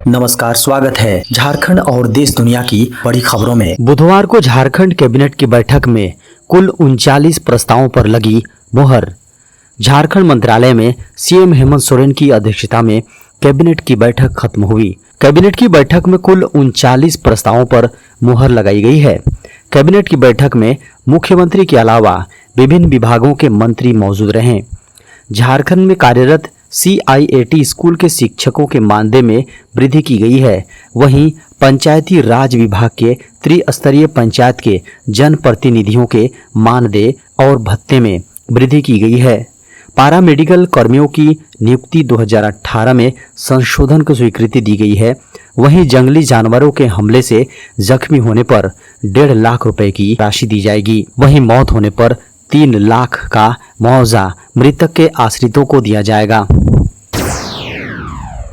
नमस्कार, स्वागत है झारखंड और देश दुनिया की बड़ी खबरों में। बुधवार को झारखंड कैबिनेट की बैठक में कुल 39 प्रस्तावों पर लगी मुहर। झारखंड मंत्रालय में सीएम हेमंत सोरेन की अध्यक्षता में कैबिनेट की बैठक खत्म हुई। कैबिनेट की बैठक में कुल 39 प्रस्तावों पर मुहर लगाई गई है। कैबिनेट की बैठक में मुख्यमंत्री के अलावा विभिन्न विभागों के मंत्री मौजूद रहे। झारखंड में कार्यरत CIAT स्कूल के शिक्षकों के मानदेय में वृद्धि की गई है। वहीं पंचायती राज विभाग के त्रिस्तरीय पंचायत के जनप्रतिनिधियों के मानदेय और भत्ते में वृद्धि की गई है। पारा मेडिकल कर्मियों की नियुक्ति 2018 में संशोधन को स्वीकृति दी गई है। वहीं जंगली जानवरों के हमले से जख्मी होने पर 1.5 लाख रुपए की राशि दी जाएगी। वहीं मौत होने पर 3 लाख का मुआवजा मृतक के आश्रितों को दिया जाएगा।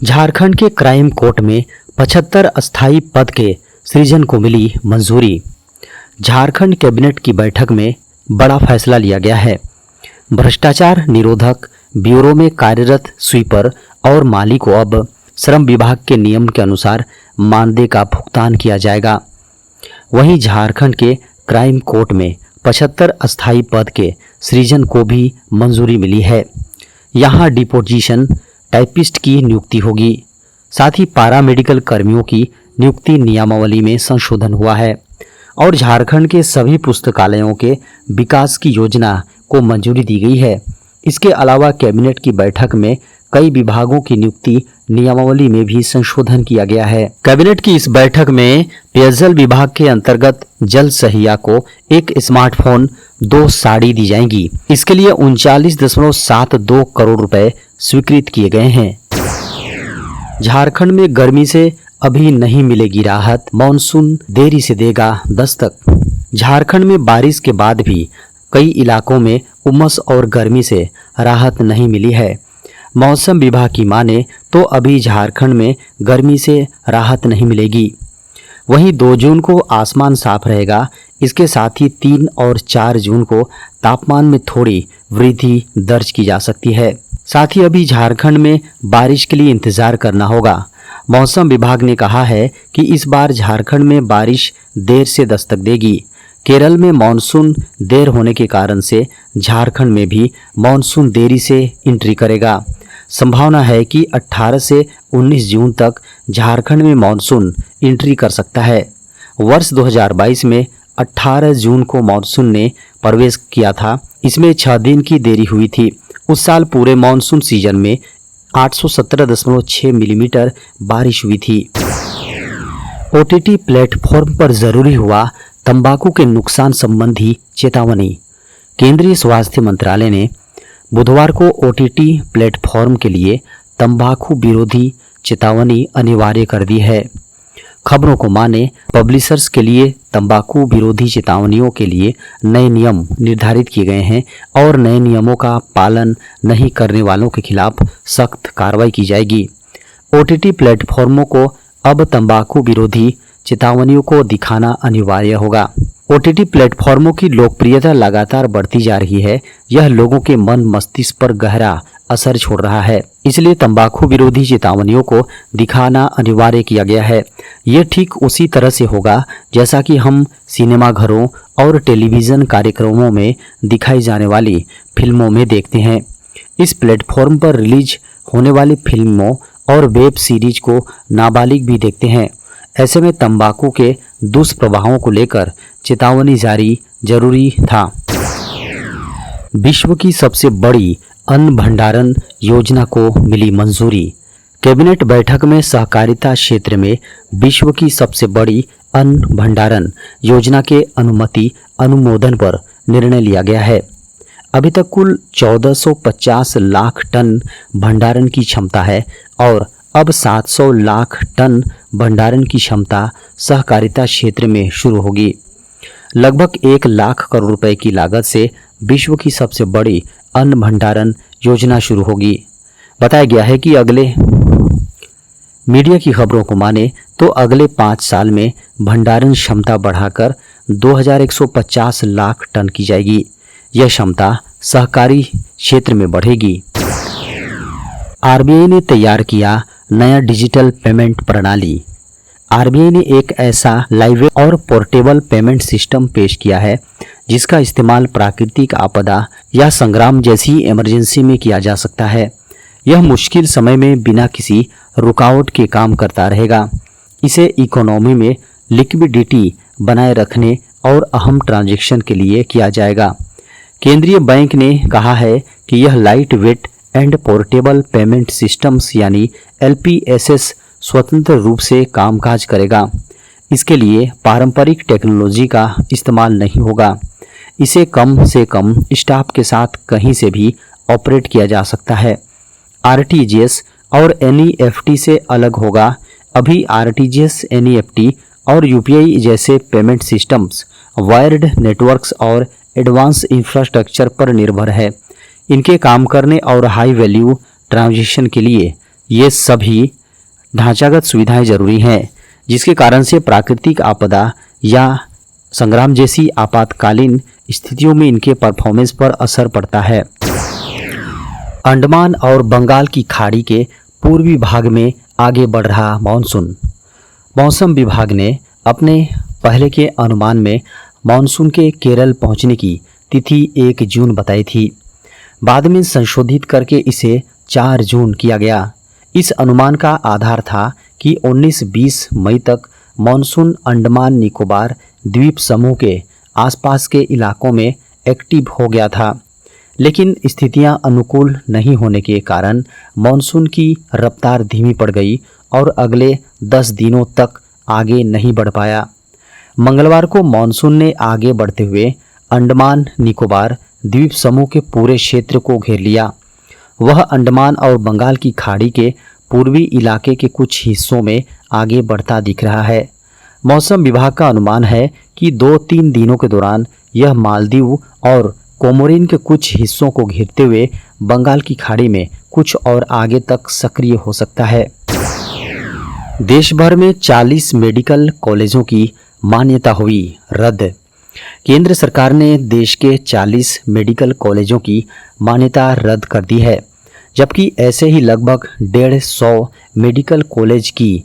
झारखंड के क्राइम कोर्ट में 75 अस्थायी पद के सृजन को मिली मंजूरी। झारखंड कैबिनेट की बैठक में बड़ा फैसला लिया गया है। भ्रष्टाचार निरोधक ब्यूरो में कार्यरत स्वीपर और माली को अब श्रम विभाग के नियम के अनुसार मानदेय का भुगतान किया जाएगा। वहीं झारखंड के क्राइम कोर्ट में 75 अस्थायी पद के सृजन को भी मंजूरी मिली है। यहाँ डिपोजिशन टाइपिस्ट की नियुक्ति होगी। साथ ही पारा मेडिकल कर्मियों की नियुक्ति नियमावली में संशोधन हुआ है और झारखंड के सभी पुस्तकालयों के विकास की योजना को मंजूरी दी गई है। इसके अलावा कैबिनेट की बैठक में कई विभागों की नियुक्ति नियमावली में भी संशोधन किया गया है। कैबिनेट की इस बैठक में पेयजल विभाग के अंतर्गत जल सहिया को एक स्मार्टफोन, 2 साड़ी दी जाएंगी। इसके लिए 39.72 करोड़ रुपए स्वीकृत किए गए हैं। झारखंड में गर्मी से अभी नहीं मिलेगी राहत, मानसून देरी से देगा दस्तक। झारखंड में बारिश के बाद भी कई इलाकों में उमस और गर्मी से राहत नहीं मिली है। मौसम विभाग की माने तो अभी झारखंड में गर्मी से राहत नहीं मिलेगी। वहीं 2 जून को आसमान साफ रहेगा। इसके साथ ही 3 और 4 जून को तापमान में थोड़ी वृद्धि दर्ज की जा सकती है। साथ ही अभी झारखंड में बारिश के लिए इंतजार करना होगा। मौसम विभाग ने कहा है कि इस बार झारखंड में बारिश देर से दस्तक देगी। केरल में मानसून देर होने के कारण से झारखंड में भी मानसून देरी से एंट्री करेगा। संभावना है कि 18 से 19 जून तक झारखंड में मानसून एंट्री कर सकता है। वर्ष 2022 में 18 जून को मानसून ने प्रवेश किया था। इसमें 6 दिन की देरी हुई थी। उस साल पूरे मानसून सीजन में 817.6 मिलीमीटर बारिश हुई थी। OTT प्लेटफॉर्म पर जरूरी हुआ तंबाकू के नुकसान संबंधी चेतावनी। केंद्रीय स्वास्थ्य मंत्रालय ने बुधवार को OTT प्लेटफॉर्म के लिए तंबाकू विरोधी चेतावनी अनिवार्य कर दी है। खबरों को माने पब्लिशर्स के लिए तंबाकू विरोधी चेतावनियों के लिए नए नियम निर्धारित किए गए हैं और नए नियमों का पालन नहीं करने वालों के खिलाफ सख्त कार्रवाई की जाएगी। OTT प्लेटफॉर्मों को अब तंबाकू विरोधी चेतावनियों को दिखाना अनिवार्य होगा। OTT प्लेटफॉर्मों की लोकप्रियता लगातार बढ़ती जा रही है। यह लोगों के मन मस्तिष्क पर गहरा असर छोड़ रहा है। इसलिए तंबाकू विरोधी चेतावनियों को दिखाना अनिवार्य किया गया है। ये ठीक उसी तरह से होगा जैसा कि हम सिनेमा घरों और टेलीविज़न कार्यक्रमों में दिखाई जाने वाली फिल्मों में देखते हैं। इस प्लेटफॉर्म पर रिलीज होने वाली फिल्मों और वेब सीरीज को नाबालिग भी देखते हैं। ऐसे में तंबाकू के दुष्प्रभावों को लेकर चेतावनी जारी जरूरी था। विश्व की सबसे बड़ी अन्न भंडारण योजना को मिली मंजूरी। कैबिनेट बैठक में सहकारिता क्षेत्र में विश्व की सबसे बड़ी अन्न भंडारण योजना के अनुमोदन पर निर्णय लिया गया है। अभी तक कुल 1450 लाख टन भंडारण की क्षमता है और अब 700 लाख टन भंडारण की क्षमता सहकारिता क्षेत्र में शुरू होगी। लगभग 1 लाख करोड़ रुपए की लागत से विश्व की सबसे बड़ी अन्न भंडारण योजना शुरू होगी। बताया गया है कि मीडिया की खबरों को माने तो अगले 5 साल में भंडारण क्षमता बढ़ाकर 2150 लाख टन की जाएगी। यह क्षमता सहकारी क्षेत्र में बढ़ेगी। RBI ने तैयार किया नया डिजिटल पेमेंट प्रणाली। आरबीआई ने एक ऐसा लाइव और पोर्टेबल पेमेंट सिस्टम पेश किया है जिसका इस्तेमाल प्राकृतिक आपदा या संग्राम जैसी इमरजेंसी में किया जा सकता है। यह मुश्किल समय में बिना किसी रुकावट के काम करता रहेगा। इसे इकोनॉमी में लिक्विडिटी बनाए रखने और अहम ट्रांजैक्शन के लिए किया जाएगा। केंद्रीय बैंक ने कहा है कि यह light weight and portable payment systems यानी LPSS स्वतंत्र रूप से कामकाज करेगा। इसके लिए पारंपरिक टेक्नोलॉजी का इस्तेमाल नहीं होगा। इसे कम से कम स्टाफ के साथ कहीं से भी ऑपरेट किया जा सकता है। RTGS और NEFT से अलग होगा। अभी RTGS, NEFT और UPI जैसे पेमेंट सिस्टम्स वायर्ड नेटवर्क्स और एडवांस इंफ्रास्ट्रक्चर पर निर्भर है। इनके काम करने और हाई वैल्यू ट्रांजैक्शन के लिए ये सभी ढांचागत सुविधाएं जरूरी हैं, जिसके कारण से प्राकृतिक आपदा या संग्राम जैसी आपातकालीन स्थितियों में इनके परफॉर्मेंस पर असर पड़ता है। अंडमान और बंगाल की खाड़ी के पूर्वी भाग में आगे बढ़ रहा मानसून। मौसम विभाग ने अपने पहले के अनुमान में मानसून के केरल पहुंचने की तिथि 1 जून बताई थी। बाद में संशोधित करके इसे 4 जून किया गया। इस अनुमान का आधार था कि 19-20 मई तक मानसून अंडमान निकोबार द्वीप समूह के आसपास के इलाकों में एक्टिव हो गया था, लेकिन स्थितियां अनुकूल नहीं होने के कारण मानसून की रफ्तार धीमी पड़ गई और अगले 10 दिनों तक आगे नहीं बढ़ पाया। मंगलवार को मानसून ने आगे बढ़ते हुए अंडमान निकोबार द्वीप समूह के पूरे क्षेत्र को घेर लिया। वह अंडमान और बंगाल की खाड़ी के पूर्वी इलाके के कुछ हिस्सों में आगे बढ़ता दिख रहा है। मौसम विभाग का अनुमान है कि 2-3 दिनों के दौरान यह मालदीव और कोमोरिन के कुछ हिस्सों को घेरते हुए बंगाल की खाड़ी में कुछ और आगे तक सक्रिय हो सकता है। देश भर में 40 मेडिकल कॉलेजों की मान्यता हुई रद्द। केंद्र सरकार ने देश के 40 मेडिकल कॉलेजों की मान्यता रद्द कर दी है, जबकि ऐसे ही लगभग 150 मेडिकल कॉलेज की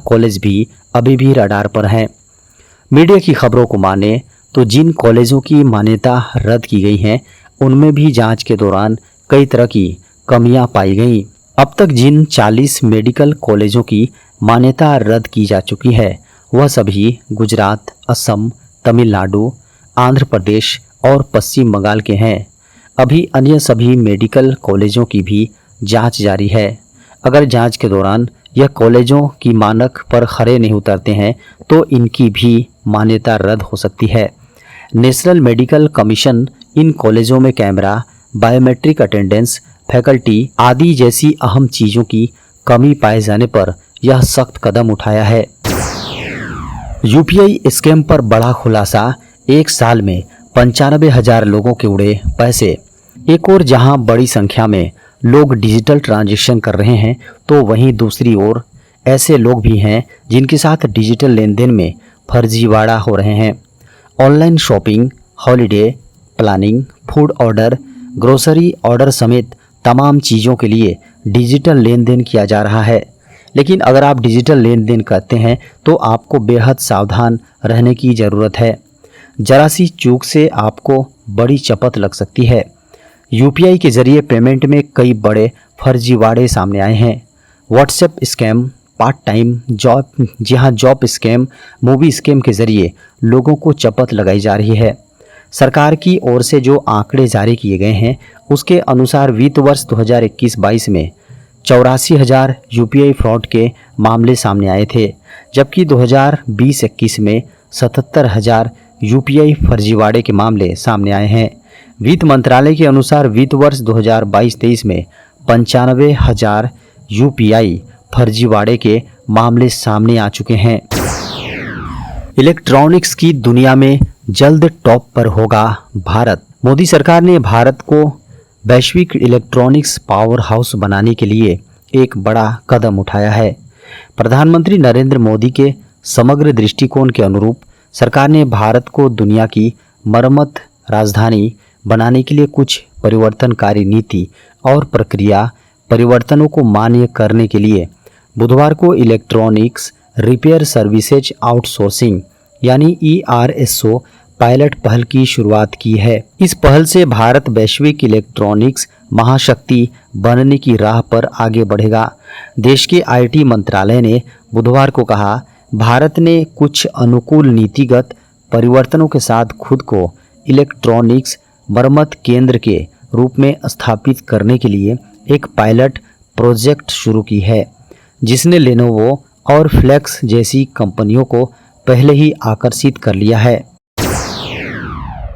कॉलेज भी अभी भी रडार पर हैं। मीडिया की खबरों को माने तो जिन कॉलेजों की मान्यता रद्द की गई हैं, उनमें भी जांच के दौरान कई तरह की कमियां पाई गईं। अब तक जिन 40 मेडिकल कॉलेजों की मान्यता रद्द की जा चुकी है, वह सभी गुजरात, असम, तमिलनाडु, आंध्र प्रदेश और पश्चिम बंगाल के हैं। अभी अन्य सभी मेडिकल कॉलेजों की भी जांच जारी है। अगर जांच के दौरान यह कॉलेजों की मानक पर खरे नहीं उतरते हैं तो इनकी भी मान्यता रद्द हो सकती है। नेशनल मेडिकल कमीशन इन कॉलेजों में कैमरा, बायोमेट्रिक अटेंडेंस, फैकल्टी आदि जैसी अहम चीज़ों की कमी पाए जाने पर यह सख्त कदम उठाया है। UPI स्कैम पर बड़ा खुलासा। एक साल में 95,000 लोगों के उड़े पैसे। एक और जहां बड़ी संख्या में लोग डिजिटल ट्रांजैक्शन कर रहे हैं, तो वहीं दूसरी ओर ऐसे लोग भी हैं जिनके साथ डिजिटल लेन देन में फर्जीवाड़ा हो रहे हैं। Online shopping, holiday planning, food order, grocery order समेत तमाम चीज़ों के लिए डिजिटल लेन देन किया जा रहा है। लेकिन अगर आप डिजिटल लेन देन करते हैं तो आपको बेहद सावधान रहने की ज़रूरत है। जरा सी चूक से आपको बड़ी चपत लग सकती है। UPI के जरिए पेमेंट में कई बड़े फर्जीवाड़े सामने आए हैं। WhatsApp scam, part time job, job scam, movie scam के जरिए लोगों को चपत लगाई जा रही है। सरकार की ओर से जो आंकड़े जारी किए गए हैं, उसके अनुसार वित्त वर्ष 2021-22 में 84,000 UPI फ्रॉड के मामले सामने आए थे, जबकि 2020-21 में 77,000 UPI फर्जीवाड़े के मामले सामने आए हैं। वित्त मंत्रालय के अनुसार वित्त वर्ष 2022-23 में 95,000 UPI फर्जीवाड़े के मामले सामने आ चुके हैं। इलेक्ट्रॉनिक्स की दुनिया में जल्द टॉप पर होगा भारत। मोदी सरकार ने भारत को वैश्विक इलेक्ट्रॉनिक्स पावर हाउस बनाने के लिए एक बड़ा कदम उठाया है। प्रधानमंत्री नरेंद्र मोदी के समग्र दृष्टिकोण के अनुरूप सरकार ने भारत को दुनिया की मरम्मत राजधानी बनाने के लिए कुछ परिवर्तनकारी नीति और प्रक्रिया परिवर्तनों को मान्य करने के लिए बुधवार को इलेक्ट्रॉनिक्स रिपेयर सर्विसेज आउटसोर्सिंग यानी ERSO पायलट पहल की शुरुआत की है। इस पहल से भारत वैश्विक इलेक्ट्रॉनिक्स महाशक्ति बनने की राह पर आगे बढ़ेगा। देश के IT मंत्रालय ने बुधवार को कहा, भारत ने कुछ अनुकूल नीतिगत परिवर्तनों के साथ खुद को इलेक्ट्रॉनिक्स मरम्मत केंद्र के रूप में स्थापित करने के लिए एक पायलट प्रोजेक्ट शुरू की है, जिसने लेनोवो और फ्लेक्स जैसी कंपनियों को पहले ही आकर्षित कर लिया है।